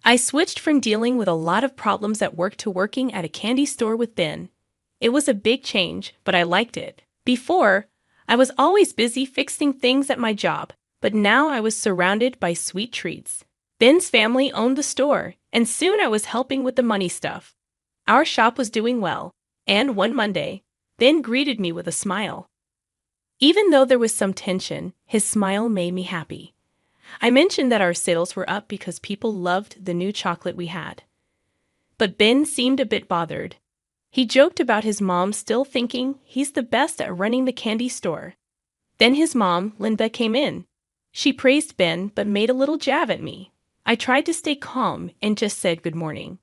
I switched from dealing with a lot of problems at work to working at a candy store with Ben. It was a big change, but I liked it. Before, I was always busy fixing things at my job, but now I was surrounded by sweet treats. Ben's family owned the store, and soon I was helping with the money stuff. Our shop was doing well, and one Monday, Ben greeted me with a smile. Even though there was some tension, his smile made me happy. I mentioned that our sales were up because people loved the new chocolate we had. But Ben seemed a bit bothered. He joked about his mom still thinking he's the best at running the candy store. Then his mom, Linda, came in. She praised Ben but made a little jab at me. I tried to stay calm and just said good morning.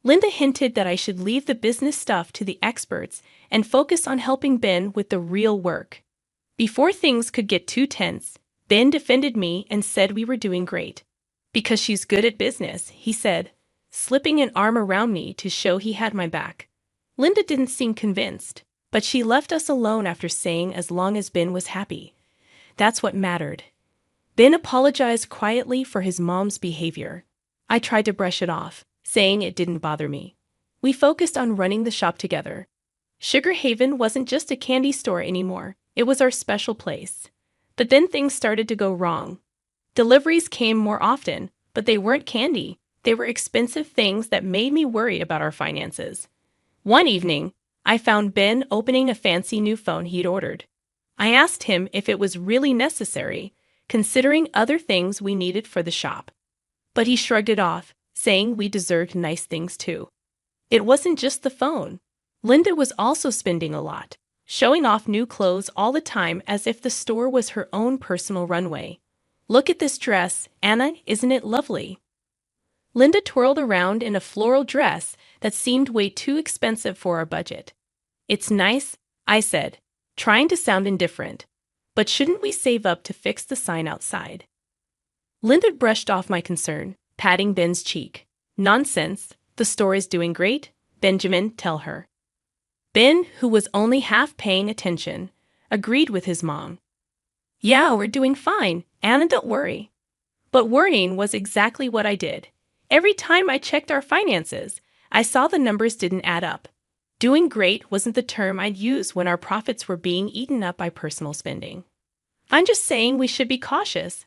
Linda hinted that I should leave the business stuff to the experts and focus on helping Ben with the real work. Before things could get too tense, Ben defended me and said we were doing great. Because she's good at business, he said, slipping an arm around me to show he had my back. Linda didn't seem convinced, but she left us alone after saying as long as Ben was happy. That's what mattered. Ben apologized quietly for his mom's behavior. I tried to brush it off, saying it didn't bother me. We focused on running the shop together. Sugar Haven wasn't just a candy store anymore, it was our special place. But then things started to go wrong. Deliveries came more often, but they weren't candy. They were expensive things that made me worry about our finances. One evening, I found Ben opening a fancy new phone he'd ordered. I asked him if it was really necessary, considering other things we needed for the shop. But he shrugged it off, saying we deserved nice things too. It wasn't just the phone. Linda was also spending a lot, showing off new clothes all the time as if the store was her own personal runway. Look at this dress, Anna, isn't it lovely? Linda twirled around in a floral dress that seemed way too expensive for our budget. It's nice, I said, trying to sound indifferent. But shouldn't we save up to fix the sign outside? Linda brushed off my concern, patting Ben's cheek. Nonsense, the store is doing great, Benjamin, tell her. Ben, who was only half paying attention, agreed with his mom. Yeah, we're doing fine, Anna, don't worry. But worrying was exactly what I did. Every time I checked our finances, I saw the numbers didn't add up. Doing great wasn't the term I'd use when our profits were being eaten up by personal spending. I'm just saying we should be cautious.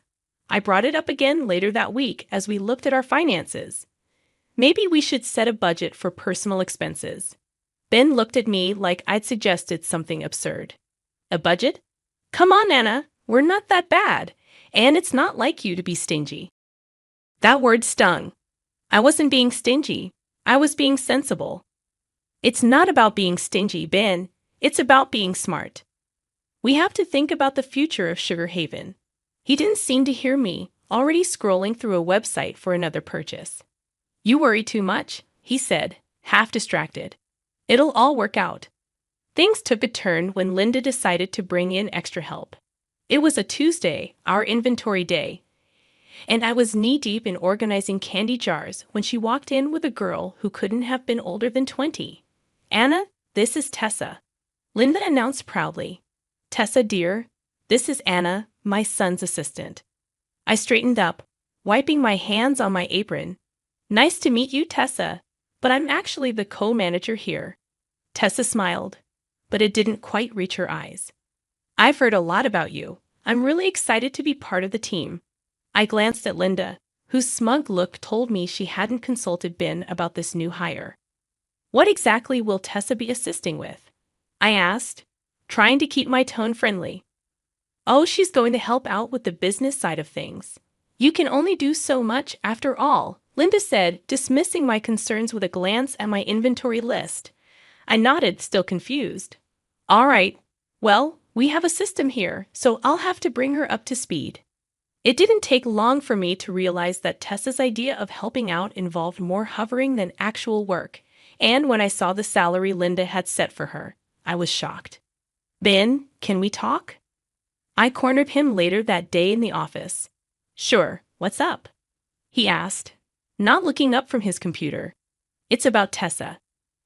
I brought it up again later that week as we looked at our finances. Maybe we should set a budget for personal expenses. Ben looked at me like I'd suggested something absurd. A budget? Come on, Anna, we're not that bad, and it's not like you to be stingy. That word stung. I wasn't being stingy. I was being sensible. It's not about being stingy, Ben. It's about being smart. We have to think about the future of Sugar Haven. He didn't seem to hear me, already scrolling through a website for another purchase. You worry too much, he said, half distracted. It'll all work out. Things took a turn when Linda decided to bring in extra help. It was a Tuesday, our inventory day, and I was knee-deep in organizing candy jars when she walked in with a girl who couldn't have been older than 20. Anna, this is Tessa, Linda announced proudly. Tessa, dear, this is Anna, my son's assistant. I straightened up, wiping my hands on my apron. Nice to meet you, Tessa, but I'm actually the co-manager here. Tessa smiled, but it didn't quite reach her eyes. I've heard a lot about you. I'm really excited to be part of the team. I glanced at Linda, whose smug look told me she hadn't consulted Ben about this new hire. What exactly will Tessa be assisting with? I asked, trying to keep my tone friendly. Oh, she's going to help out with the business side of things. You can only do so much after all, Linda said, dismissing my concerns with a glance at my inventory list. I nodded, still confused. All right, well, we have a system here, so I'll have to bring her up to speed. It didn't take long for me to realize that Tessa's idea of helping out involved more hovering than actual work, and when I saw the salary Linda had set for her, I was shocked. Ben, can we talk? I cornered him later that day in the office. Sure, what's up? He asked, not looking up from his computer. It's about Tessa.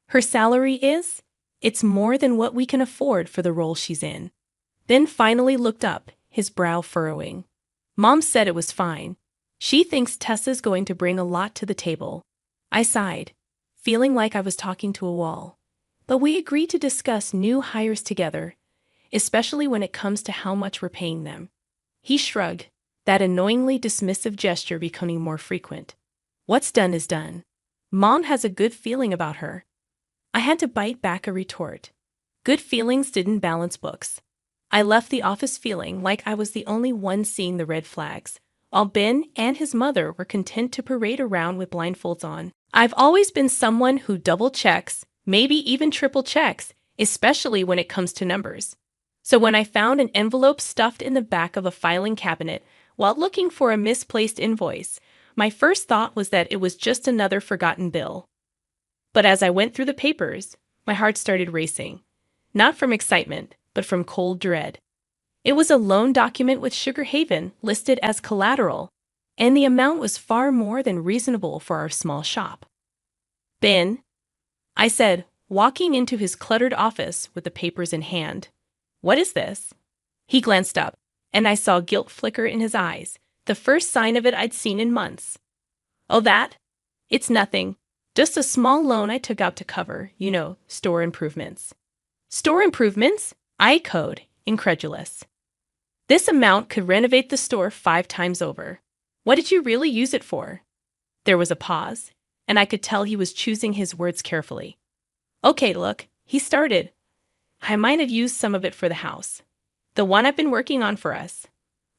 Her salary is? It's more than what we can afford for the role she's in. Ben finally looked up, his brow furrowing. Mom said it was fine. She thinks Tessa's going to bring a lot to the table. I sighed, feeling like I was talking to a wall. But we agreed to discuss new hires together, especially when it comes to how much we're paying them. He shrugged, that annoyingly dismissive gesture becoming more frequent. What's done is done. Mom has a good feeling about her. I had to bite back a retort. Good feelings didn't balance books. I left the office feeling like I was the only one seeing the red flags, while Ben and his mother were content to parade around with blindfolds on. I've always been someone who double checks, maybe even triple checks, especially when it comes to numbers. So when I found an envelope stuffed in the back of a filing cabinet while looking for a misplaced invoice, my first thought was that it was just another forgotten bill. But as I went through the papers, my heart started racing. Not from excitement, but from cold dread. It was a loan document with Sugar Haven listed as collateral, and the amount was far more than reasonable for our small shop. Ben, I said, walking into his cluttered office with the papers in hand. What is this? He glanced up, and I saw guilt flicker in his eyes, the first sign of it I'd seen in months. Oh, that? It's nothing. Just a small loan I took out to cover, store improvements. Store improvements? I echoed, incredulous. This amount could renovate the store 5 times over. What did you really use it for? There was a pause, and I could tell he was choosing his words carefully. Okay, look, he started. I might have used some of it for the house. The one I've been working on for us.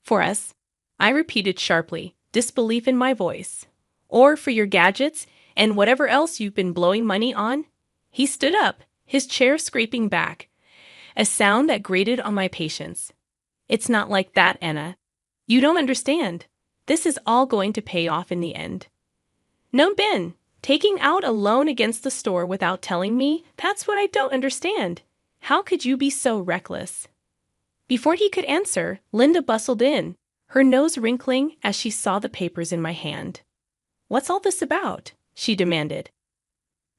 For us, I repeated sharply, disbelief in my voice. Or for your gadgets and whatever else you've been blowing money on? He stood up, his chair scraping back, a sound that grated on my patience. It's not like that, Anna. You don't understand. This is all going to pay off in the end. No, Ben, taking out a loan against the store without telling me, that's what I don't understand. How could you be so reckless? Before he could answer, Linda bustled in, her nose wrinkling as she saw the papers in my hand. What's all this about? She demanded.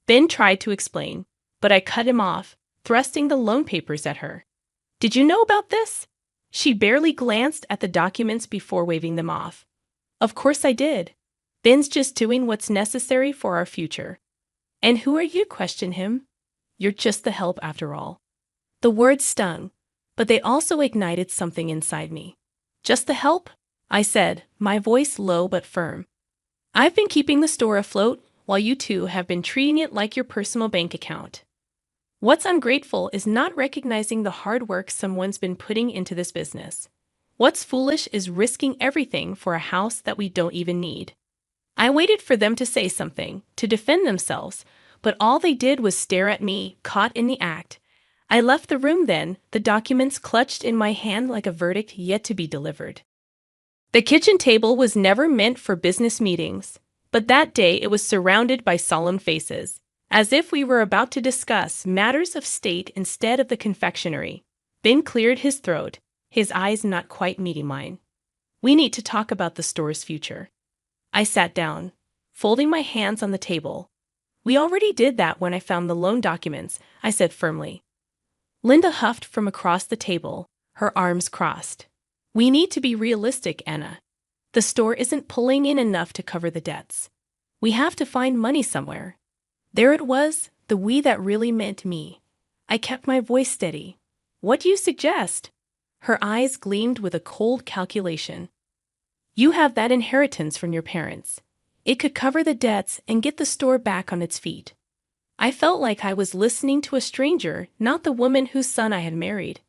Ben tried to explain, but I cut him off, thrusting the loan papers at her. Did you know about this? She barely glanced at the documents before waving them off. Of course I did. Ben's just doing what's necessary for our future. And who are you to question him? You're just the help after all. The words stung, but they also ignited something inside me. Just the help? I said, my voice low but firm. I've been keeping the store afloat while you two have been treating it like your personal bank account. What's ungrateful is not recognizing the hard work someone's been putting into this business. What's foolish is risking everything for a house that we don't even need. I waited for them to say something, to defend themselves, but all they did was stare at me, caught in the act. I left the room then, the documents clutched in my hand like a verdict yet to be delivered. The kitchen table was never meant for business meetings, but that day it was surrounded by solemn faces, as if we were about to discuss matters of state instead of the confectionery. Ben cleared his throat, his eyes not quite meeting mine. We need to talk about the store's future. I sat down, folding my hands on the table. We already did that when I found the loan documents, I said firmly. Linda huffed from across the table, her arms crossed. We need to be realistic, Anna. The store isn't pulling in enough to cover the debts. We have to find money somewhere. There it was, the we that really meant me. I kept my voice steady. What do you suggest? Her eyes gleamed with a cold calculation. You have that inheritance from your parents. It could cover the debts and get the store back on its feet. I felt like I was listening to a stranger, not the woman whose son I had married.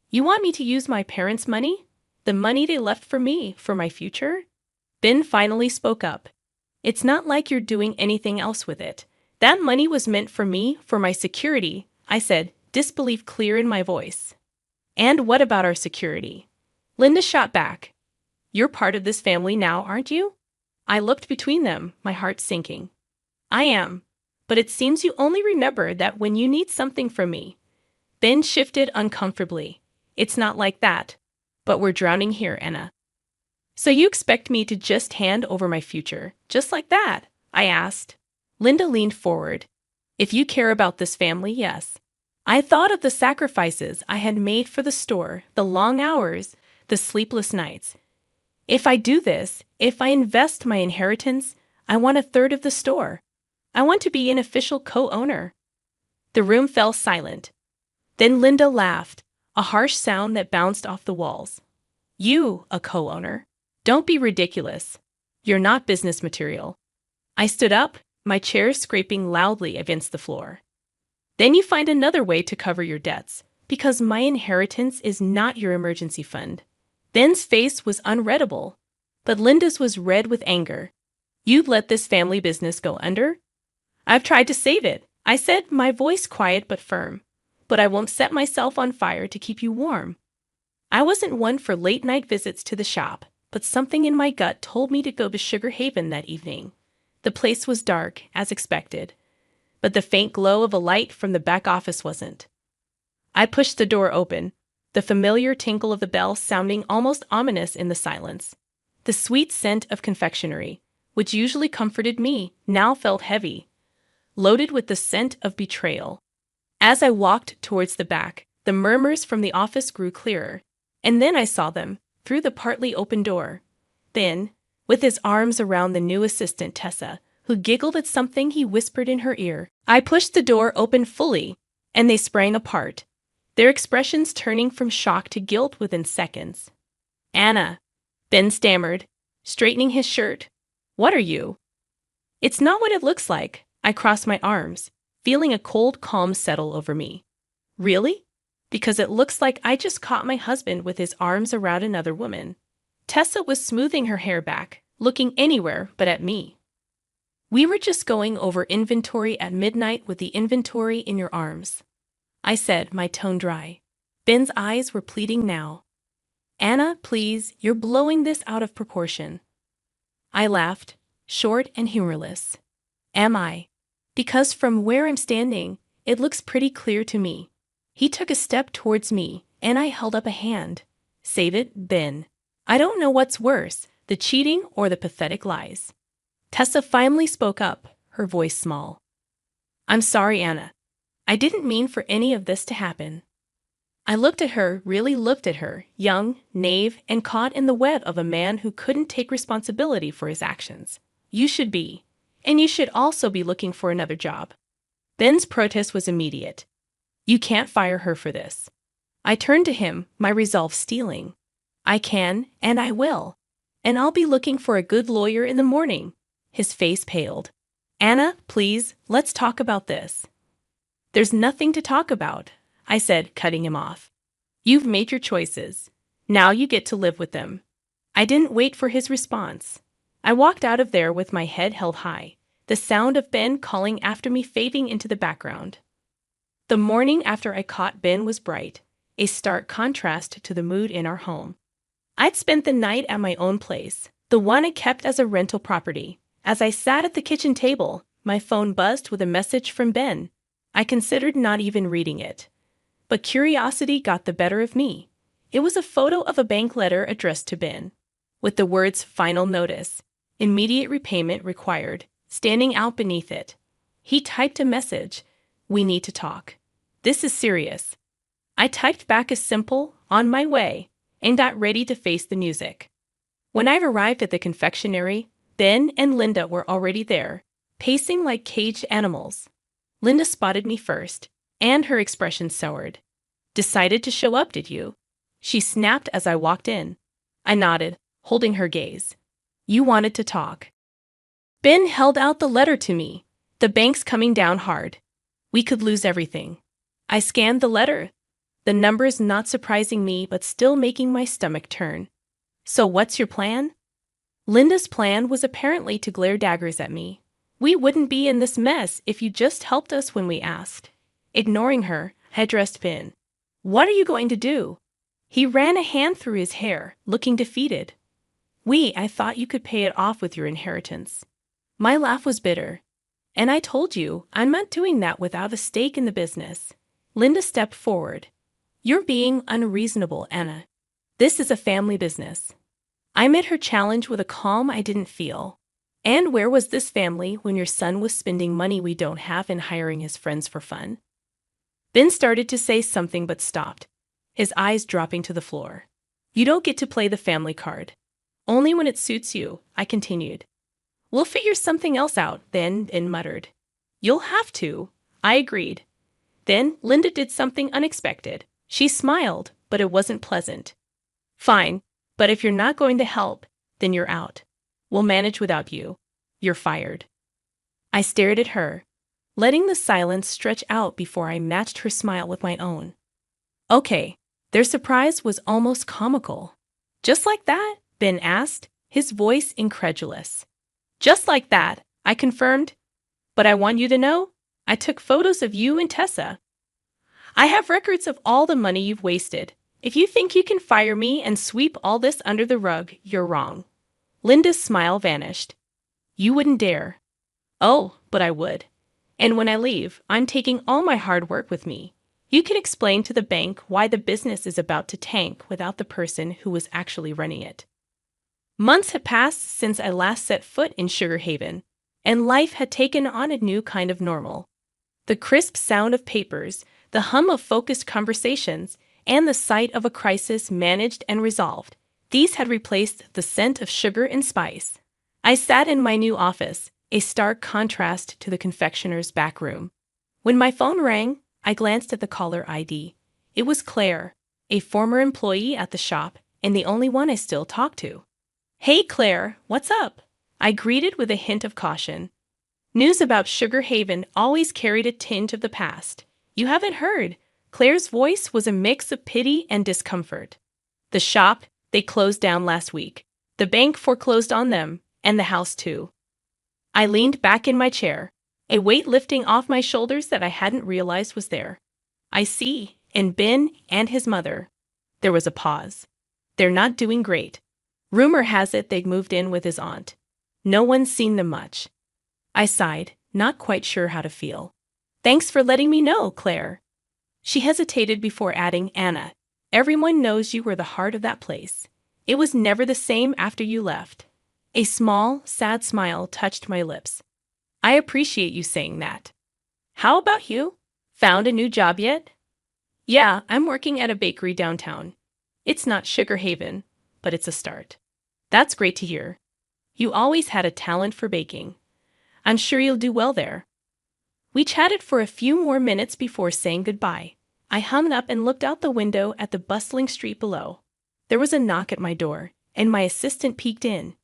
You want me to use my parents' money? The money they left for me, for my future? Ben finally spoke up. It's not like you're doing anything else with it. That money was meant for me, for my security, I said, disbelief clear in my voice. And what about our security? Linda shot back. You're part of this family now, aren't you? I looked between them, my heart sinking. I am. But it seems you only remember that when you need something from me. Ben shifted uncomfortably. It's not like that. But we're drowning here, Anna. So you expect me to just hand over my future, just like that? I asked. Linda leaned forward. If you care about this family, yes. I thought of the sacrifices I had made for the store, the long hours, the sleepless nights. If I do this, if I invest my inheritance, I want a third of the store. I want to be an official co-owner. The room fell silent. Then Linda laughed, a harsh sound that bounced off the walls. You, a co-owner? Don't be ridiculous. You're not business material. I stood up, my chair scraping loudly against the floor. Then you find another way to cover your debts, because my inheritance is not your emergency fund. Ben's face was unreadable, but Linda's was red with anger. You'd let this family business go under? I've tried to save it, I said, my voice quiet but firm. But I won't set myself on fire to keep you warm. I wasn't one for late-night visits to the shop, but something in my gut told me to go to Sugar Haven that evening. The place was dark, as expected, but the faint glow of a light from the back office wasn't. I pushed the door open, the familiar tinkle of the bell sounding almost ominous in the silence. The sweet scent of confectionery, which usually comforted me, now felt heavy, loaded with the scent of betrayal. As I walked towards the back, the murmurs from the office grew clearer, and then I saw them, through the partly open door. Ben, with his arms around the new assistant Tessa, who giggled at something he whispered in her ear. I pushed the door open fully, and they sprang apart, their expressions turning from shock to guilt within seconds. Anna, Ben stammered, straightening his shirt. What are you? It's not what it looks like. I crossed my arms, feeling a cold calm settle over me. Really? Because it looks like I just caught my husband with his arms around another woman. Tessa was smoothing her hair back, looking anywhere but at me. We were just going over inventory at midnight with the inventory in your arms, I said, my tone dry. Ben's eyes were pleading now. Anna, please, you're blowing this out of proportion. I laughed, short and humorless. Am I? Because from where I'm standing, it looks pretty clear to me. He took a step towards me, and I held up a hand. Save it, Ben. I don't know what's worse, the cheating or the pathetic lies. Tessa finally spoke up, her voice small. I'm sorry, Anna. I didn't mean for any of this to happen. I looked at her, really looked at her, young, naive, and caught in the web of a man who couldn't take responsibility for his actions. You should be. And you should also be looking for another job. Ben's protest was immediate. You can't fire her for this. I turned to him, my resolve steeling. I can, and I will. And I'll be looking for a good lawyer in the morning. His face paled. Anna, please, let's talk about this. There's nothing to talk about, I said, cutting him off. You've made your choices. Now you get to live with them. I didn't wait for his response. I walked out of there with my head held high, the sound of Ben calling after me fading into the background. The morning after I caught Ben was bright, a stark contrast to the mood in our home. I'd spent the night at my own place, the one I kept as a rental property. As I sat at the kitchen table, my phone buzzed with a message from Ben. I considered not even reading it. But curiosity got the better of me. It was a photo of a bank letter addressed to Ben, with the words "Final Notice, Immediate Repayment Required," standing out beneath it. He typed a message. We need to talk. This is serious. I typed back a simple, on my way, and got ready to face the music. When I arrived at the confectionery, Ben and Linda were already there, pacing like caged animals. Linda spotted me first, and her expression soured. Decided to show up, did you? She snapped as I walked in. I nodded, holding her gaze. You wanted to talk. Ben held out the letter to me. The bank's coming down hard. We could lose everything. I scanned the letter, the numbers not surprising me but still making my stomach turn. So what's your plan? Linda's plan was apparently to glare daggers at me. We wouldn't be in this mess if you just helped us when we asked. Ignoring her, I addressed Ben. What are you going to do? He ran a hand through his hair, looking defeated. I thought you could pay it off with your inheritance. My laugh was bitter. And I told you, I'm not doing that without a stake in the business. Linda stepped forward. You're being unreasonable, Anna. This is a family business. I met her challenge with a calm I didn't feel. And where was this family when your son was spending money we don't have and hiring his friends for fun? Ben started to say something but stopped, his eyes dropping to the floor. You don't get to play the family card. Only when it suits you, I continued. We'll figure something else out, then, muttered. You'll have to, I agreed. Then Linda did something unexpected. She smiled, but it wasn't pleasant. Fine, but if you're not going to help, then you're out. We'll manage without you. You're fired. I stared at her, letting the silence stretch out before I matched her smile with my own. Okay, their surprise was almost comical. Just like that? Ben asked, his voice incredulous. Just like that, I confirmed. But I want you to know, I took photos of you and Tessa. I have records of all the money you've wasted. If you think you can fire me and sweep all this under the rug, you're wrong. Linda's smile vanished. You wouldn't dare. Oh, but I would. And when I leave, I'm taking all my hard work with me. You can explain to the bank why the business is about to tank without the person who was actually running it. Months had passed since I last set foot in Sugar Haven, and life had taken on a new kind of normal. The crisp sound of papers, the hum of focused conversations, and the sight of a crisis managed and resolved, these had replaced the scent of sugar and spice. I sat in my new office, a stark contrast to the confectioner's back room. When my phone rang, I glanced at the caller ID. It was Claire, a former employee at the shop, and the only one I still talked to. Hey Claire, what's up? I greeted with a hint of caution. News about Sugar Haven always carried a tinge of the past. You haven't heard. Claire's voice was a mix of pity and discomfort. The shop, they closed down last week. The bank foreclosed on them, and the house too. I leaned back in my chair, a weight lifting off my shoulders that I hadn't realized was there. I see, and Ben and his mother. There was a pause. They're not doing great. Rumor has it they'd moved in with his aunt. No one's seen them much. I sighed, not quite sure how to feel. Thanks for letting me know, Claire. She hesitated before adding, Anna, everyone knows you were the heart of that place. It was never the same after you left. A small, sad smile touched my lips. I appreciate you saying that. How about you? Found a new job yet? Yeah, I'm working at a bakery downtown. It's not Sugar Haven, but it's a start. That's great to hear. You always had a talent for baking. I'm sure you'll do well there. We chatted for a few more minutes before saying goodbye. I hung up and looked out the window at the bustling street below. There was a knock at my door, and my assistant peeked in.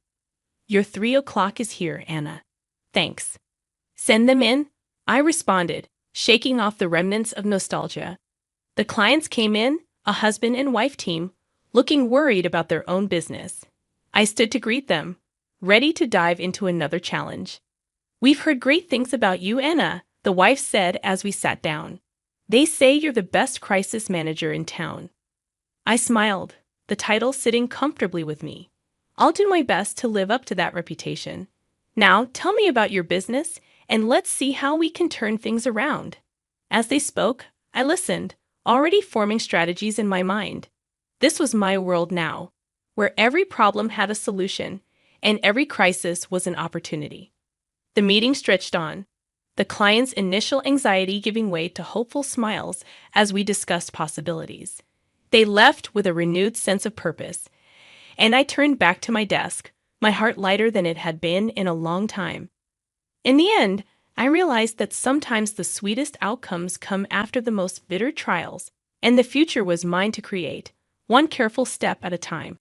Your 3 o'clock is here, Anna. Thanks. Send them in, I responded, shaking off the remnants of nostalgia. The clients came in, a husband and wife team, looking worried about their own business. I stood to greet them, ready to dive into another challenge. We've heard great things about you, Anna, the wife said as we sat down. They say you're the best crisis manager in town. I smiled, the title sitting comfortably with me. I'll do my best to live up to that reputation. Now, tell me about your business, and let's see how we can turn things around. As they spoke, I listened, already forming strategies in my mind. This was my world now, where every problem had a solution, and every crisis was an opportunity. The meeting stretched on, the client's initial anxiety giving way to hopeful smiles as we discussed possibilities. They left with a renewed sense of purpose, and I turned back to my desk, my heart lighter than it had been in a long time. In the end, I realized that sometimes the sweetest outcomes come after the most bitter trials, and the future was mine to create, one careful step at a time.